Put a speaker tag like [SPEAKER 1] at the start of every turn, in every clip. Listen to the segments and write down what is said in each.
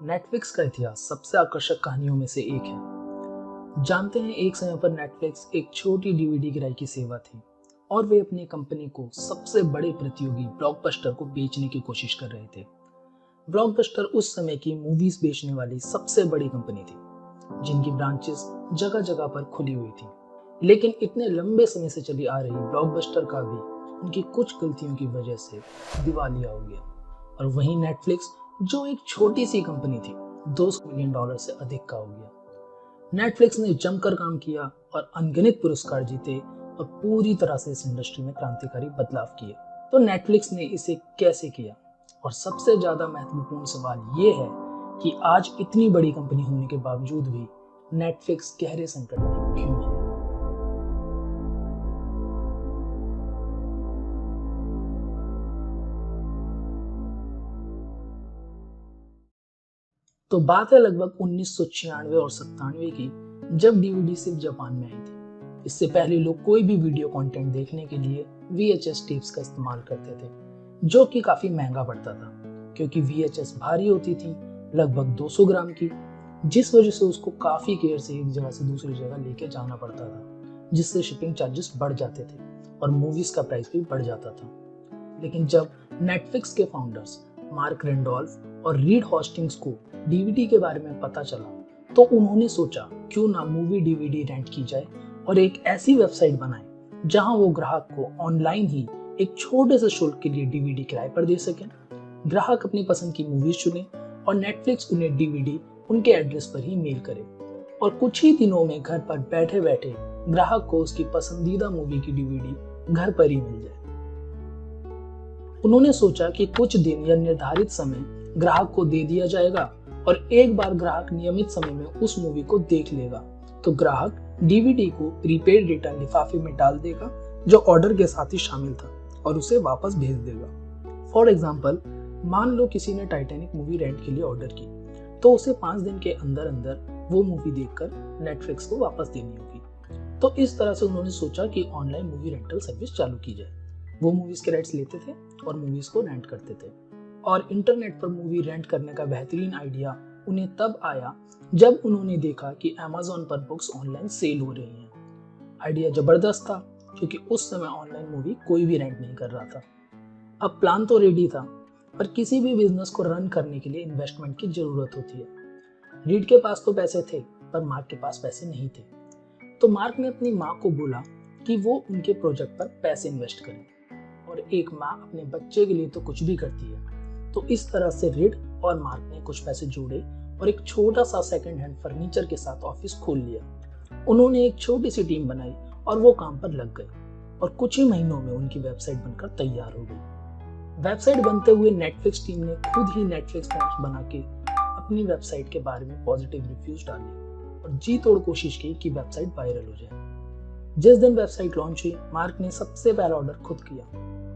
[SPEAKER 1] Netflix का इतिहास सबसे आकर्षक कहानियों में से एक है। जानते हैं, एक समय पर नेटफ्लिक्स एक छोटी डीवीडी किराए की सेवा थी और वे अपनी कंपनी को सबसे बड़े प्रतियोगी ब्लॉकबस्टर को बेचने की कोशिश कर रहे थे। ब्लॉकबस्टर उस समय की मूवीज बेचने वाली सबसे बड़ी कंपनी थी, जिनकी ब्रांचेस जगह जगह पर खुली हुई थी। लेकिन इतने लंबे समय से चली आ रही ब्लॉकबस्टर का भी उनकी कुछ गलतियों की वजह से दिवालिया हो गया। और वहीं नेटफ्लिक्स, जो एक छोटी सी कंपनी थी, $200 मिलियन से अधिक का हो गया। नेटफ्लिक्स ने जमकर काम किया और अनगिनत पुरस्कार जीते और पूरी तरह से इस इंडस्ट्री में क्रांतिकारी बदलाव किए। तो नेटफ्लिक्स ने इसे कैसे किया? और सबसे ज्यादा महत्वपूर्ण सवाल ये है कि आज इतनी बड़ी कंपनी होने के बावजूद भी नेटफ्लिक्स गहरे संकट में क्यों है? तो बात है लगभग 1996 और 97 की, जब डीवीडी सिर्फ जापान में आई थी। इससे पहले लोग कोई भी वीडियो कंटेंट देखने के लिए VHS टेप्स का इस्तेमाल करते थे, जो कि काफी महंगा पड़ता था, क्योंकि VHS भारी होती थी, लगभग 200 ग्राम की, जिस वजह से उसको काफी केयर से एक जगह से दूसरी जगह लेके जाना पड़ता था, जिससे शिपिंग चार्जेस बढ़ जाते थे और मूवीज का प्राइस भी बढ़ जाता था। लेकिन जब नेटफ्लिक्स के फाउंडर्स मार्क रेंडोल्फ और रीड हॉस्टिंग्स को डीवीडी के बारे में पता चला, तो उन्होंने सोचा क्यों ना मूवी डीवीडी रेंट की जाए और एक ऐसी वेबसाइट बनाए जहां वो ग्राहक को ऑनलाइन ही एक छोटे से शुल्क के लिए डीवीडी किराए पर दे सकें। ग्राहक अपनी पसंद की मूवीज चुने और नेटफ्लिक्स उन्हें डीवीडी उनके एड्रेस पर ही मेल करे और कुछ ही दिनों में घर पर बैठे बैठे ग्राहक को उसकी पसंदीदा मूवी की डीवीडी घर पर ही मिल जाए। उन्होंने सोचा कि कुछ दिन या निर्धारित समय ग्राहक को दे दिया जाएगा और एक बार ग्राहक नियमित समय में उस मूवी को देख लेगा तो ग्राहक डीवीडी को प्रीपेड रिटर्न लिफाफे में डाल देगा, जो ऑर्डर के साथ ही शामिल था, और उसे वापस भेज देगा। फॉर एग्जाम्पल, मान लो किसी ने टाइटैनिक मूवी रेंट के लिए ऑर्डर की, तो उसे 5 दिन के अंदर अंदर वो मूवी देखकर नेटफ्लिक्स को वापस देनी होगी। तो इस तरह से उन्होंने सोचा कि ऑनलाइन मूवी रेंटल सर्विस चालू की जाए। वो मूवीज के राइट्स लेते थे और मूवीज को रेंट करते थे। और इंटरनेट पर मूवी रेंट करने का बेहतरीन आइडिया उन्हें तब आया जब उन्होंने देखा कि Amazon पर बुक्स ऑनलाइन सेल हो रही हैं। आइडिया जबरदस्त था, क्योंकि उस समय ऑनलाइन मूवी कोई भी रेंट नहीं कर रहा था। अब प्लान तो रेडी था, पर किसी भी बिजनेस को रन करने के लिए इन्वेस्टमेंट की जरूरत होती है। रीड के पास तो पैसे थे, पर मार्क के पास पैसे नहीं थे। तो मार्क ने अपनी माँ को बोला कि वो उनके प्रोजेक्ट पर पैसे इन्वेस्ट करें, और एक माँ अपने बच्चे के लिए तो कुछ भी करती है। तो इस तरह से रीड और मार्क ने कुछ पैसे जोड़े और एक छोटा सा सेकंड हैंड फर्नीचर के साथ ऑफिस खोल लिया। उन्होंने एक छोटी सी टीम बनाई और वो काम पर लग गए, और कुछ ही महीनों में उनकी वेबसाइट बनकर तैयार हो गई। वेबसाइट बनते हुए नेटफ्लिक्स टीम ने खुद ही नेटफ्लिक्स फॉर्म्स बना के अपनी वेबसाइट के बारे में पॉजिटिव रिव्यूज डाले और जी तोड़ कोशिश की कि वेबसाइट वायरल हो जाए। जिस दिन वेबसाइट लॉन्च हुई, मार्क ने सबसे पहला ऑर्डर खुद किया,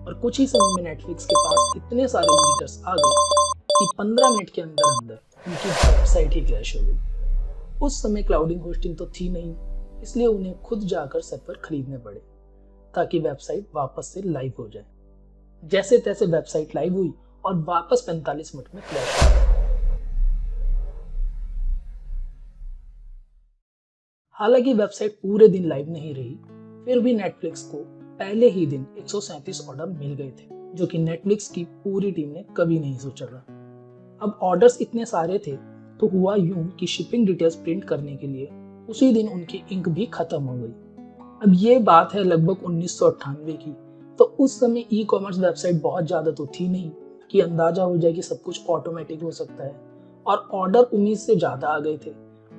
[SPEAKER 1] और कुछ ही समय में नेटफ्लिक्स के पास इतने सारे विजिटर्स आ गए कि 15 मिनट के अंदर अंदर उनकी वेबसाइट ही क्रैश हो गई। उस समय क्लाउडिंग होस्टिंग तो थी नहीं, इसलिए उन्हें खुद जाकर सर्वर खरीदने पड़े ताकि वेबसाइट वापस से लाइव हो जाए। जैसे तैसे वेबसाइट लाइव हुई और वापस 45 मिनट में क्रैश हो गई। हालांकि वेबसाइट पूरे दिन लाइव नहीं रही, फिर भी नेटफ्लिक्स को पहले ही दिन 137 ऑर्डर मिल गए थे, जो कि नेटफ्लिक्स की पूरी टीम ने कभी नहीं सोचा था। अब ऑर्डर्स इतने सारे थे, तो हुआ यूं कि शिपिंग डिटेल्स प्रिंट करने के लिए उसी दिन उनकी इंक भी खत्म हो गई। अब ये बात है लगभग 1998 की, तो उस समय ई-कॉमर्स वेबसाइट बहुत ज्यादा तो थी नहीं कि अंदाजा हो जाए कि सब कुछ ऑटोमेटिक हो सकता है, और ऑर्डर उम्मीद से ज्यादा आ गए थे,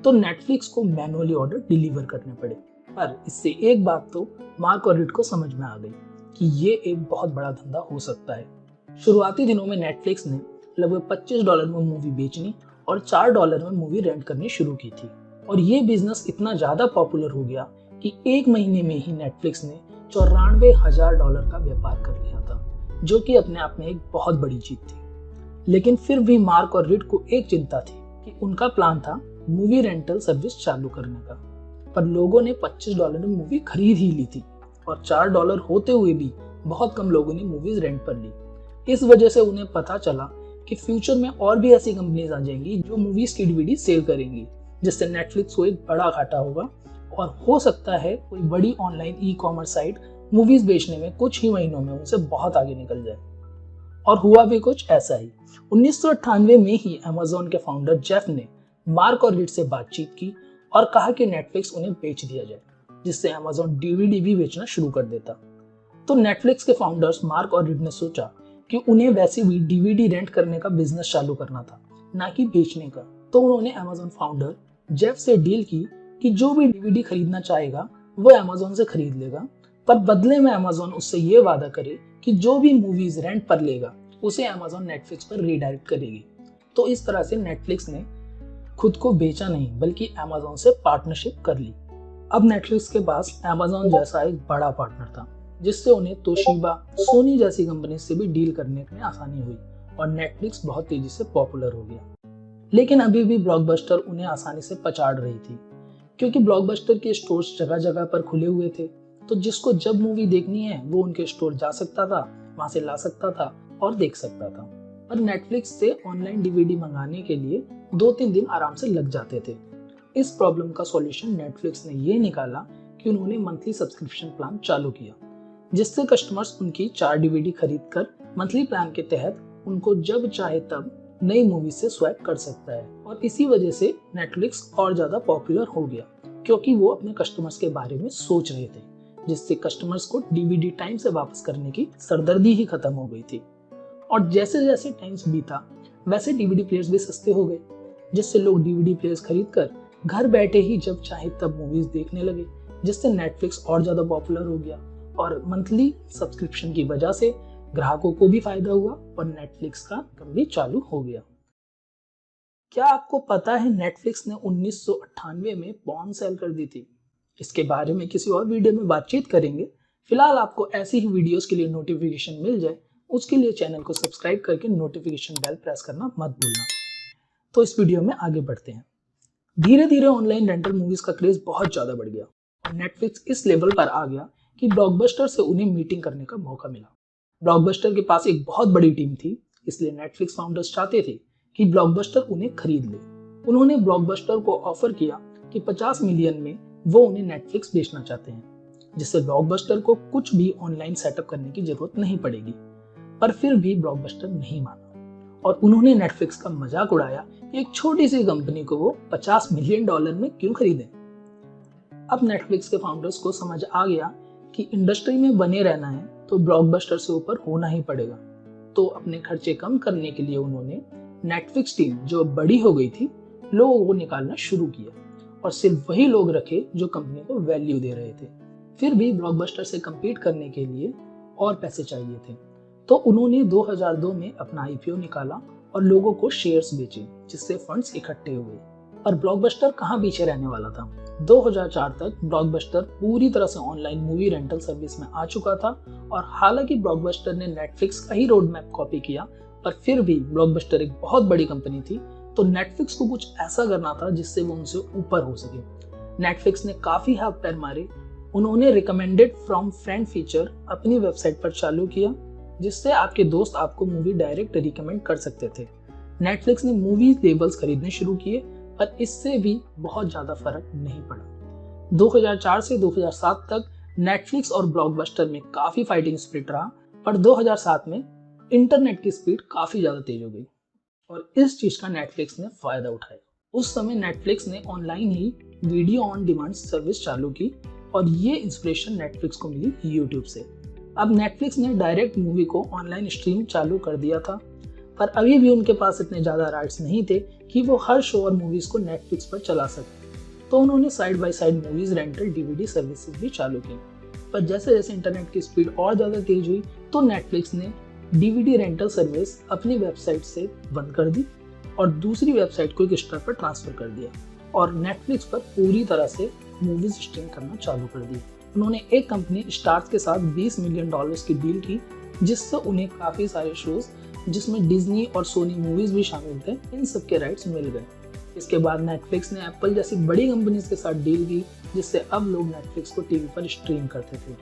[SPEAKER 1] तो नेटफ्लिक्स को मैनुअली ऑर्डर डिलीवर करने पड़े। पर इससे एक बात तो मार्क और रीड को समझ में आ गई कि ये एक बहुत बड़ा धंधा हो सकता है। शुरुआती दिनों में नेटफ्लिक्स ने लगभग $25 में मूवी बेचनी और $4 में मूवी रेंट करनी शुरू की थी, और ये बिजनेस इतना ज्यादा पॉपुलर हो गया कि एक महीने में ही नेटफ्लिक्स ने $94,000 का व्यापार कर लिया था, जो कि अपने आप में एक बहुत बड़ी जीत थी। लेकिन फिर भी मार्क और रीड को एक चिंता थी कि उनका प्लान था मूवी रेंटल सर्विस चालू करने का, पर लोगों ने $25 में मूवी खरीद ही ली थी, और $4 होते हुए भी बहुत कम लोगों ने मूवीज रेंट पर ली। इस वजह से उन्हें पता चला कि फ्यूचर में और भी ऐसी कंपनीज आ जाएंगी जो मूवीज की डीवीडी सेल करेंगी, जिससे नेटफ्लिक्स को एक बड़ा घाटा होगा और हो सकता है कोई बड़ी online e commerce site movies बेचने में कुछ ही महीनों में उनसे बहुत आगे निकल जाए। और हुआ भी कुछ ऐसा ही। 1998 में ही अमेज़न के फाउंडर जेफ ने मार्क और रीड से बातचीत की और कहा कि नेटफ्लिक्स उन्हें बेच दिया जाए, जिससे अमेज़न डीवीडी भी बेचना शुरू कर देता। तो नेटफ्लिक्स के फाउंडर्स मार्क और रीड ने सोचा कि उन्हें वैसे भी डीवीडी रेंट करने का बिजनेस चालू करना था, ना कि बेचने का। तो उन्होंने अमेज़न फाउंडर जेफ से डील की कि जो भी डीवीडी खरीदना चाहेगा वो अमेज़न से खरीद लेगा, पर बदले में अमेज़न उससे ये वादा करे कि जो भी मूवीज रेंट पर लेगा उसे अमेज़न नेटफ्लिक्स पर रीडायरेक्ट करेगी। तो इस तरह से नेटफ्लिक्स ने खुद को बेचा नहीं बल्कि अमेज़न से पार्टनरशिप कर ली। अब नेटफ्लिक्स के पास अमेज़न जैसा एक बड़ा पार्टनर था, जिससे उन्हें तोशिबा, सोनी जैसी कंपनी से भी डील करने में आसानी हुई और नेटफ्लिक्स बहुत तेजी से पॉपुलर हो गया। लेकिन अभी भी ब्लॉकबस्टर उन्हें आसानी से पछाड़ रही थी, क्योंकि ब्लॉकबस्टर के स्टोर्स जगह जगह पर खुले हुए थे। तो जिसको जब मूवी देखनी है वो उनके स्टोर जा सकता था, वहां से ला सकता था और देख सकता था। पर नेटफ्लिक्स से ऑनलाइन डीवीडी मंगाने के लिए 2-3 दिन आराम से लग जाते थे। इस प्रॉब्लम का सॉल्यूशन नेटफ्लिक्स ने ये निकाला कि उन्होंने मंथली सब्सक्रिप्शन प्लान चालू किया, जिससे कस्टमर्स उनकी 4 डीवीडी खरीद कर मंथली प्लान के तहत उनको जब चाहे तब नई मूवी से स्वैप कर सकता है। और इसी वजह से नेटफ्लिक्स और ज्यादा पॉपुलर हो गया, क्योंकि वो अपने कस्टमर्स के बारे में सोच रहे थे, जिससे कस्टमर्स को डीवीडी टाइम से वापस करने की सरदर्दी ही खत्म हो गई थी। और जैसे जैसे टाइम्स बीता वैसे डीवीडी प्लेयर्स भी सस्ते हो गए, जिससे लोग डीवीडी प्लेयर्स खरीदकर घर बैठे ही जब चाहे तब मूवीज देखने लगे, जिससे नेटफ्लिक्स और ज्यादा पॉपुलर हो गया। और मंथली सब्सक्रिप्शन की वजह से ग्राहकों को भी फायदा हुआ और नेटफ्लिक्स का काम भी चालू हो गया। क्या आपको पता है नेटफ्लिक्स ने 1998 में पॉर्न सेल कर दी थी? इसके बारे में किसी और वीडियो में बातचीत करेंगे। फिलहाल आपको ऐसी ही वीडियोस के लिए नोटिफिकेशन मिल जाए, उसके लिए चैनल को सब्सक्राइब करके नोटिफिकेशन बेल प्रेस करना मत भूलना। तो इस वीडियो में आगे बढ़ते हैं। धीरे धीरे ऑनलाइन रेंटल मूवीज का क्रेज बहुत ज्यादा बढ़ गया और नेटफ्लिक्स इस लेवल पर आ गया कि ब्लॉकबस्टर से उन्हें मीटिंग करने का मौका मिला। ब्लॉकबस्टर के पास एक बहुत बड़ी टीम थी, इसलिए नेटफ्लिक्स फाउंडर्स चाहते थे कि ब्लॉकबस्टर उन्हें खरीद ले। उन्होंने ब्लॉकबस्टर को ऑफर किया कि 50 मिलियन में वो उन्हें नेटफ्लिक्स बेचना चाहते हैं, जिससे ब्लॉकबस्टर को कुछ भी ऑनलाइन सेटअप करने की जरूरत नहीं पड़ेगी। पर फिर भी ब्लॉकबस्टर नहीं माना और उन्होंने नेटफ्लिक्स का मजाक उड़ाया कि एक छोटी सी कंपनी को वो $50 मिलियन में क्यों खरीदें। अब नेटफ्लिक्स के फाउंडर्स को समझ आ गया कि इंडस्ट्री में बने रहना है तो ब्लॉकबस्टर से ऊपर होना ही पड़ेगा। तो अपने खर्चे कम करने के लिए उन्होंने नेटफ्लिक्स टीम, जो बड़ी हो गई थी, लोगों को निकालना शुरू किया और सिर्फ वही लोग रखे जो कंपनी को वैल्यू दे रहे थे। फिर भी ब्लॉकबस्टर से कम्पीट करने के लिए और पैसे चाहिए थे, तो उन्होंने 2002 में अपना आईपीओ निकाला और लोगों को शेयर्स बेचे, जिससे फंड्स इकट्ठे हुए। पर ब्लॉकबस्टर कहाँ पीछे रहने वाला था। 2004 तक ब्लॉकबस्टर पूरी तरह से ऑनलाइन मूवी रेंटल सर्विस में आ चुका था और हालांकि ब्लॉकबस्टर ने नेटफ्लिक्स का ही रोड मैप कॉपी किया, पर फिर भी ब्लॉकबस्टर एक बहुत बड़ी कंपनी थी, तो नेटफ्लिक्स को कुछ ऐसा करना था जिससे वो उनसे ऊपर हो सके। नेटफ्लिक्स ने काफी हाथ पैर मारे। उन्होंने रिकमेंडेड फ्रॉम फ्रेंड फीचर अपनी वेबसाइट पर चालू किया, जिससे आपके दोस्त आपको मूवी डायरेक्ट रिकमेंड कर सकते थे। नेटफ्लिक्स ने मूवी लेबल्स खरीदने शुरू किए, पर इससे भी बहुत ज्यादा फर्क नहीं पड़ा। 2004 से 2007 तक नेटफ्लिक्स और ब्लॉकबस्टर में काफी फाइटिंग स्पिरिट रहा, पर 2007 में इंटरनेट की स्पीड काफी ज्यादा तेज हो गई और इस चीज का नेटफ्लिक्स ने फायदा उठाया। उस समय नेटफ्लिक्स ने online he video on demand service चालू की और ये इंस्पिरेशन नेटफ्लिक्स को मिली यूट्यूब से। अब नेटफ्लिक्स ने डायरेक्ट मूवी को ऑनलाइन स्ट्रीम चालू कर दिया था, पर अभी भी उनके पास इतने ज्यादा राइट्स नहीं थे कि वो हर शो और मूवीज को नेटफ्लिक्स पर चला सके। तो उन्होंने side by side movies rental DVD services भी चालू की। पर जैसे जैसे इंटरनेट की स्पीड और ज्यादा तेज हुई, तो नेटफ्लिक्स ने डीवीडी रेंटल सर्विस अपनी वेबसाइट से बंद कर दी और दूसरी वेबसाइट को एक स्टार पर ट्रांसफर कर दिया और नेटफ्लिक्स पर पूरी तरह से मूवीज स्ट्रीम करना चालू कर दी। उन्होंने एक कंपनी स्टार्स के साथ $20 मिलियन की डील की, जिससे उन्हें काफी सारे शोज जिसमें डिज्नी और सोनी मूवीज भी शामिल थे, इन सब के राइट्स मिल गए। इसके बाद नेटफ्लिक्स ने एप्पल जैसी बड़ी कंपनीज के साथ डील की, जिससे अब लोग नेटफ्लिक्स को टीवी पर स्ट्रीम करते थे।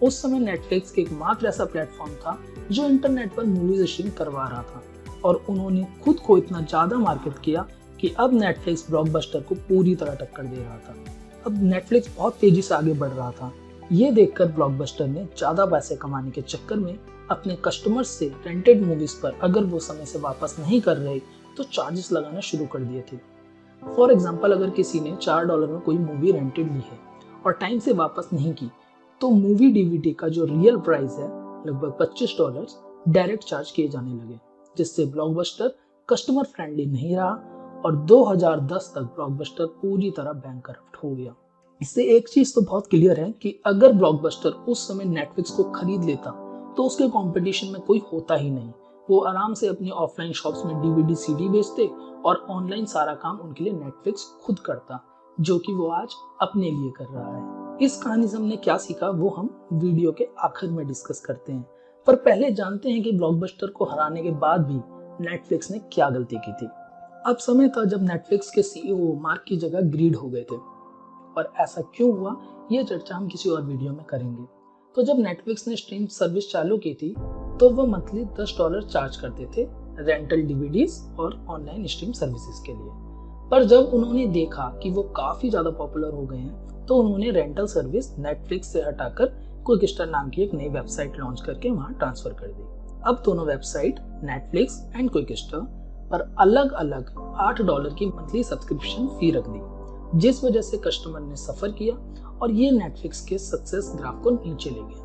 [SPEAKER 1] उस समय नेटफ्लिक्स एकमात्र ऐसा प्लेटफॉर्म था जो इंटरनेट पर मूवीज स्ट्रीम करवा रहा था और उन्होंने खुद को इतना ज़्यादा मार्केट किया कि अब नेटफ्लिक्स ब्लॉकबस्टर को पूरी तरह टक्कर दे रहा था। अब नेटफ्लिक्स बहुत तेजी से आगे बढ़ रहा था। ये देखकर ब्लॉकबस्टर ने ज़्यादा पैसे कमाने के चक्कर में अपने कस्टमर्स से रेंटेड मूवीज पर अगर वो समय से वापस नहीं कर रहे तो चार्जेस लगाना शुरू कर दिए थे। फॉर एग्जाम्पल, अगर किसी ने $4 में कोई मूवी रेंटेड ली है और टाइम से वापस नहीं की तो मूवी डीवीडी का जो रियल प्राइस है लगभग $25 डायरेक्ट चार्ज किए जाने लगे, जिससे ब्लॉकबस्टर कस्टमर फ्रेंडली नहीं रहा और 2010 तक ब्लॉकबस्टर पूरी तरह बैंकरप्ट हो गया। इससे एक चीज तो बहुत क्लियर है कि अगर ब्लॉकबस्टर उस समय नेटफ्लिक्स को खरीद लेता तो उसके कंपटीशन में कोई होता ही नहीं। वो आराम से अपनी ऑफलाइन शॉप्स में डीवीडी सीडी बेचते और ऑनलाइन सारा काम उनके लिए नेटफ्लिक्स खुद करता, जो कि वो आज अपने लिए कर रहा है। इस कहानी से हमने क्या सीखा वो हम वीडियो के आखिर में डिस्कस करते हैं, पर पहले जानते हैं कि ब्लॉकबस्टर को हराने के बाद भी नेटफ्लिक्स ने क्या गलती की थी। अब समय था जब नेटफ्लिक्स के सीईओ मार्क की जगह ग्रीड हो गए थे, और ऐसा क्यों हुआ ये चर्चा हम किसी और वीडियो में करेंगे। तो जब नेटफ्लिक्स ने स्ट्रीम सर्विस चालू की थी तो वो मंथली $10 चार्ज करते थे रेंटल डीवीडीज और ऑनलाइन स्ट्रीम सर्विसेज के लिए। पर जब उन्होंने देखा कि वो काफी ज्यादा पॉपुलर हो गए हैं तो उन्होंने रेंटल सर्विस नेटफ्लिक्स से हटाकर क्विकस्टर नाम की एक नई वेबसाइट लॉन्च करके वहां ट्रांसफर कर दी। अब दोनों वेबसाइट नेटफ्लिक्स एंड क्विकस्टर पर अलग अलग $8 की मंथली सब्सक्रिप्शन फी रख दी, जिस वजह से कस्टमर ने सफर किया और ये नेटफ्लिक्स के सक्सेस ग्राफ को नीचे ले गया।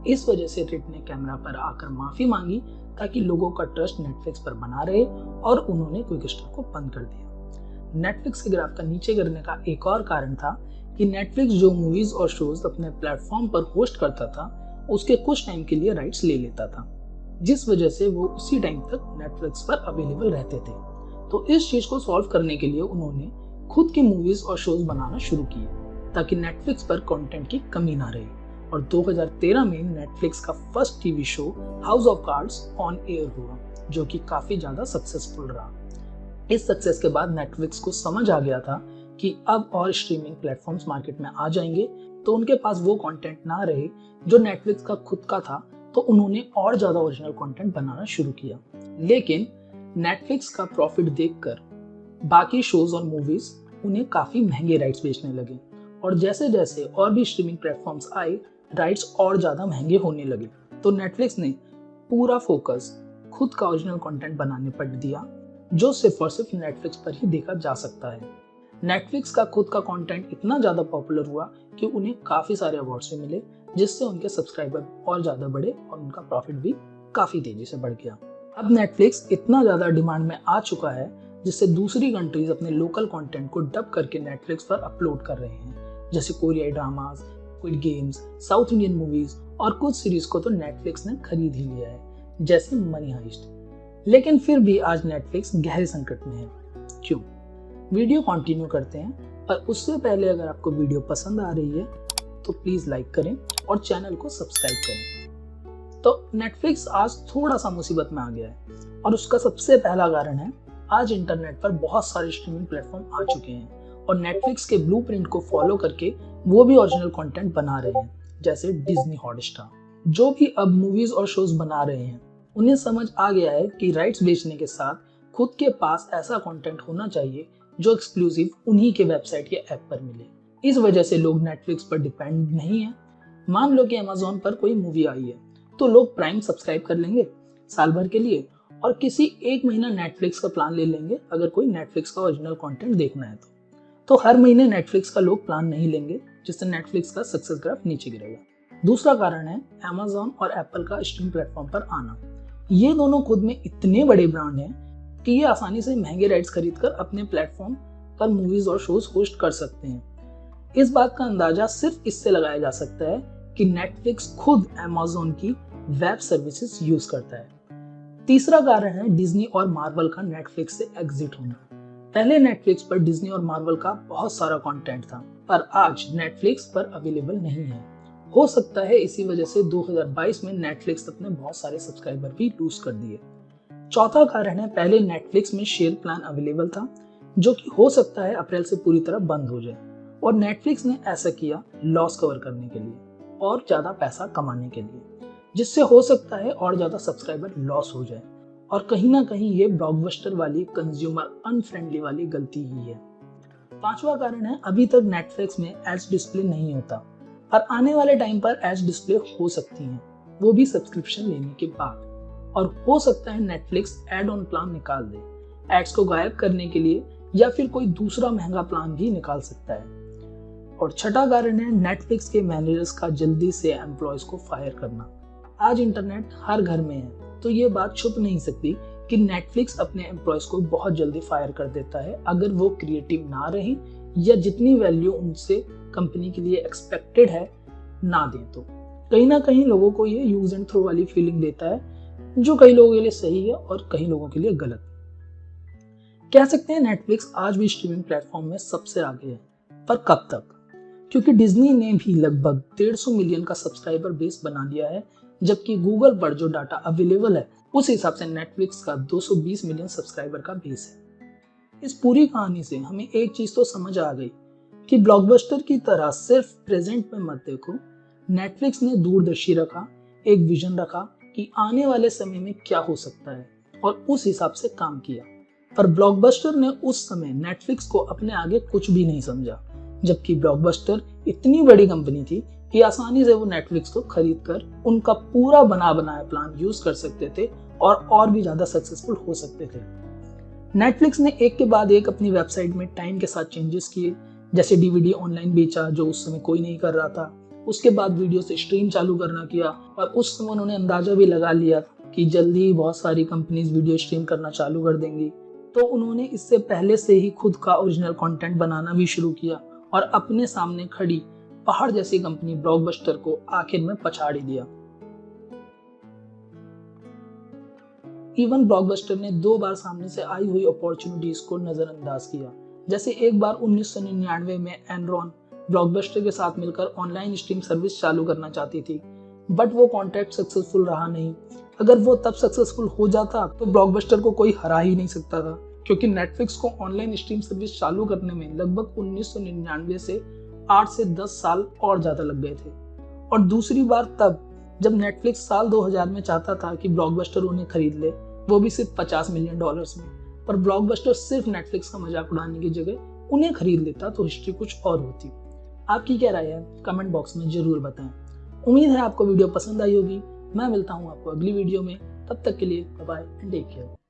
[SPEAKER 1] इस वजह से रिड ने कैमरा पर आकर माफी मांगी ताकि लोगों का ट्रस्ट नेटफ्लिक्स पर बना रहे और उन्होंने क्विकस्टर को बंद कर दिया। नेटफ्लिक्स के ग्राफ का नीचे गिरने का एक और कारण था कि नेटफ्लिक्स जो मूवीज और शोज अपने प्लेटफॉर्म पर होस्ट करता था उसके कुछ टाइम के लिए राइट्स ले लेता था, जिस वजह से वो उसी टाइम तक नेटफ्लिक्स पर अवेलेबल रहते थे। तो इस चीज को सॉल्व करने के लिए उन्होंने खुद की मूवीज और शोज बनाना शुरू किए ताकि नेटफ्लिक्स पर कंटेंट की कमी ना रहे। और 2013 में नेटफ्लिक्स का first TV show house of cards on air हुआ, जो कि काफी ज्यादा सक्सेसफुल रहा। इस सक्सेस के बाद नेटफ्लिक्स को समझ आ गया था कि अब और स्ट्रीमिंग प्लेटफॉर्म्स मार्केट में आ जाएंगे तो उनके पास वो कंटेंट ना रहे जो नेटफ्लिक्स का खुद का था, तो उन्होंने और ज्यादा ओरिजिनल कंटेंट बनाना शुरू किया। लेकिन नेटफ्लिक्स का प्रॉफिट देखकर बाकी शोज और मूवीज उन्हें काफी महंगे राइट्स बेचने लगे, और जैसे जैसे और भी स्ट्रीमिंग प्लेटफॉर्म्स आए राइट्स और ज्यादा महंगे होने लगे। तो नेटफ्लिक्स ने पूरा फोकस खुद का ओरिजिनल कंटेंट बनाने पर दिया, जो सिर्फ और सिर्फ नेटफ्लिक्स पर ही देखा जा सकता है। नेटफ्लिक्स का खुद का कंटेंट इतना ज्यादा पॉपुलर हुआ कि उन्हें काफी सारे अवार्ड्स भी मिले, जिससे उनके सब्सक्राइबर और ज्यादा बढ़े और उनका प्रॉफिट भी काफी तेजी से बढ़ गया। अब नेटफ्लिक्स इतना ज्यादा डिमांड में आ चुका है जिससे दूसरी कंट्रीज अपने लोकल कंटेंट को डब करके नेटफ्लिक्स पर अपलोड कर रहे हैं, जैसे कोरियाई dramas, squid games, south Indian movies और कुछ सीरीज को तो नेटफ्लिक्स ने खरीद ही लिया है, जैसे मनी हाइस्ट। लेकिन फिर भी आज नेटफ्लिक्स गहरे संकट में है। क्यों? वीडियो कंटिन्यू करते हैं, पर उससे पहले अगर आपको वीडियो पसंद आ रही है तो प्लीज लाइक करें और चैनल को सब्सक्राइब करें। तो नेटफ्लिक्स आज थोड़ा सा मुसीबत में आ गया है, और उसका सबसे पहला कारण है आज इंटरनेट पर बहुत सारे स्ट्रीमिंग प्लेटफॉर्म आ चुके हैं और नेटफ्लिक्स के ब्लूप्रिंट को फॉलो करके वो भी ओरिजिनल कंटेंट बना रहे हैं, जैसे डिज्नी हॉटस्टार। जो भी अब मूवीज और शोज बना रहे हैं उन्हें समझ आ गया है कि राइट्स बेचने के साथ खुद के पास ऐसा कंटेंट होना चाहिए जो एक्सक्लूसिव उन्हीं के वेबसाइट या ऐप पर मिले। इस वजह से लोग नेटफ्लिक्स पर डिपेंड नहीं है। मान लो कि अमेज़न पर कोई मूवी आई है तो लोग प्राइम सब्सक्राइब कर लेंगे साल भर के लिए और किसी एक महीना नेटफ्लिक्स का प्लान ले लेंगे अगर कोई नेटफ्लिक्स का ओरिजिनल कंटेंट देखना है तो हर महीने नेटफ्लिक्स का लोग प्लान नहीं लेंगे, जिससे नेटफ्लिक्स का सक्सेस ग्राफ नीचे गिरेगा। दूसरा कारण है अमेज़न और एप्पल का स्ट्रीम प्लेटफॉर्म पर आना। ये दोनों खुद में इतने बड़े ब्रांड हैं कि ये आसानी से महंगे राइट्स खरीदकर अपने प्लेटफॉर्म पर मूवीज और शोज होस्ट कर सकते हैं। इस बात का अंदाजा सिर्फ इससे लगाया जा सकता है कि नेटफ्लिक्स खुद अमेज़न की वेब सर्विसेज यूज करता है। तीसरा कारण है डिज्नी और मार्वल का नेटफ्लिक्स से एग्जिट होना। पहले नेटफ्लिक्स पर डिज्नी और मार्वल का बहुत सारा कंटेंट था, पर आज नेटफ्लिक्स पर अवेलेबल नहीं है। हो सकता है इसी वजह से 2022 में नेटफ्लिक्स अपने बहुत सारे सब्सक्राइबर भी लूज कर दिए। चौथा कारण है पहले नेटफ्लिक्स में शेयर प्लान अवेलेबल था, जो कि हो सकता है अप्रैल से पूरी तरह बंद हो जाए, और नेटफ्लिक्स ने ऐसा किया लॉस कवर करने के लिए और ज्यादा पैसा कमाने के लिए, जिससे हो सकता है और ज्यादा सब्सक्राइबर लॉस हो जाए और कहीं ना कहीं ये ब्लॉकबस्टर वाली कंज्यूमर अनफ्रेंडली वाली गलती ही है। पांचवा कारण है, अभी तक नेटफ्लिक्स में एड्स डिस्प्ले नहीं होता, पर आने वाले टाइम पर एड्स डिस्प्ले हो सकती हैं, वो भी सब्सक्रिप्शन लेने के बाद। और हो सकता है नेटफ्लिक्स एड ऑन प्लान निकाल दे एड्स को गायब करने के लिए, या फिर कोई दूसरा महंगा प्लान भी निकाल सकता है। और छठा कारण है नेटफ्लिक्स के मैनेजर्स का जल्दी से एम्प्लॉयज को फायर करना। आज इंटरनेट हर घर में है, तो ये बात छुप नहीं सकती कि नेटफ्लिक्स अपने एम्प्लॉयज को बहुत जल्दी फायर कर देता है अगर वो क्रिएटिव ना रहे या जितनी वैल्यू उनसे कंपनी के लिए एक्सपेक्टेड है ना दें। तो कहीं ना कहीं लोगों को ये यूज एंड थ्रो वाली फीलिंग देता है, जो कई लोगों के लिए सही है और कई लोगों के लिए गलत। कह सकते हैं नेटफ्लिक्स आज भी स्ट्रीमिंग प्लेटफॉर्म में सबसे आगे है, पर कब तक? क्योंकि डिज्नी ने भी लगभग 150 मिलियन का सब्सक्राइबर बेस बना लिया है, जबकि गूगल पर जो डाटा अवेलेबल है उस हिसाब से नेटफ्लिक्स का 220 मिलियन सब्सक्राइबर का बेस है। इस पूरी कहानी से हमें एक चीज तो समझ आ गई कि ब्लॉकबस्टर की तरह सिर्फ प्रेजेंट में मत देखो। नेटफ्लिक्स ने दूरदर्शी रखा, एक विजन रखा कि आने वाले समय में क्या हो सकता है और उस हिसाब से काम किया। पर ब्लॉकबस्टर ने उस समय नेटफ्लिक्स को अपने आगे कुछ भी नहीं समझा, जबकि ब्लॉकबस्टर इतनी बड़ी कंपनी थी कि आसानी से वो नेटफ्लिक्स को खरीद कर उनका पूरा बना बनाया प्लान यूज कर सकते थे और भी ज्यादा सक्सेसफुल हो सकते थे। नेटफ्लिक्स ने एक के बाद एक अपनी वेबसाइट में टाइम के साथ चेंजेस किए, जैसे डीवीडी ऑनलाइन बेचा जो उस समय कोई नहीं कर रहा था। उसके बाद वीडियो से स्ट्रीम चालू करना किया, और उस समय उन्होंने अंदाजा भी लगा लिया कि जल्दी ही बहुत सारी कंपनीज वीडियो स्ट्रीम करना चालू कर देंगी। तो उन्होंने इससे पहले से ही खुद का ओरिजिनल कंटेंट बनाना भी शुरू किया और अपने सामने खड़ी पहाड़ जैसी कंपनी ब्लॉकबस्टर को आखिर में पछाड़ दिया। इवन ब्लॉकबस्टर ने 2 बार सामने से आई हुई अपॉर्चुनिटीज को नजरअंदाज किया। जैसे एक बार 1999 में एनरॉन ब्लॉकबस्टर के साथ मिलकर ऑनलाइन स्ट्रीम सर्विस चालू करना चाहती थी, बट वो कॉन्ट्रैक्ट सक्सेसफुल रहा नहीं। अगर वो तब सक्सेसफुल हो जाता तो ब्लॉकबस्टर को कोई हरा ही नहीं सकता था, क्योंकि नेटफ्लिक्स को ऑनलाइन स्ट्रीम सर्विस चालू करने में लगभग 1999 से 8 से 10 साल और ज्यादा लग गए थे। और दूसरी बार तब जब नेटफ्लिक्स साल 2000 में चाहता था कि ब्लॉकबस्टर उन्हें खरीद ले, वो भी सिर्फ $50 मिलियन में। पर ब्लॉकबस्टर सिर्फ नेटफ्लिक्स का मजाक उड़ाने की जगह उन्हें खरीद लेता तो हिस्ट्री कुछ और होती। आपकी क्या राय है? कमेंट बॉक्स में जरूर बताएं। उम्मीद है आपको वीडियो पसंद आई होगी। मैं मिलता हूँ आपको अगली वीडियो में, तब तक के लिए bye bye and take care.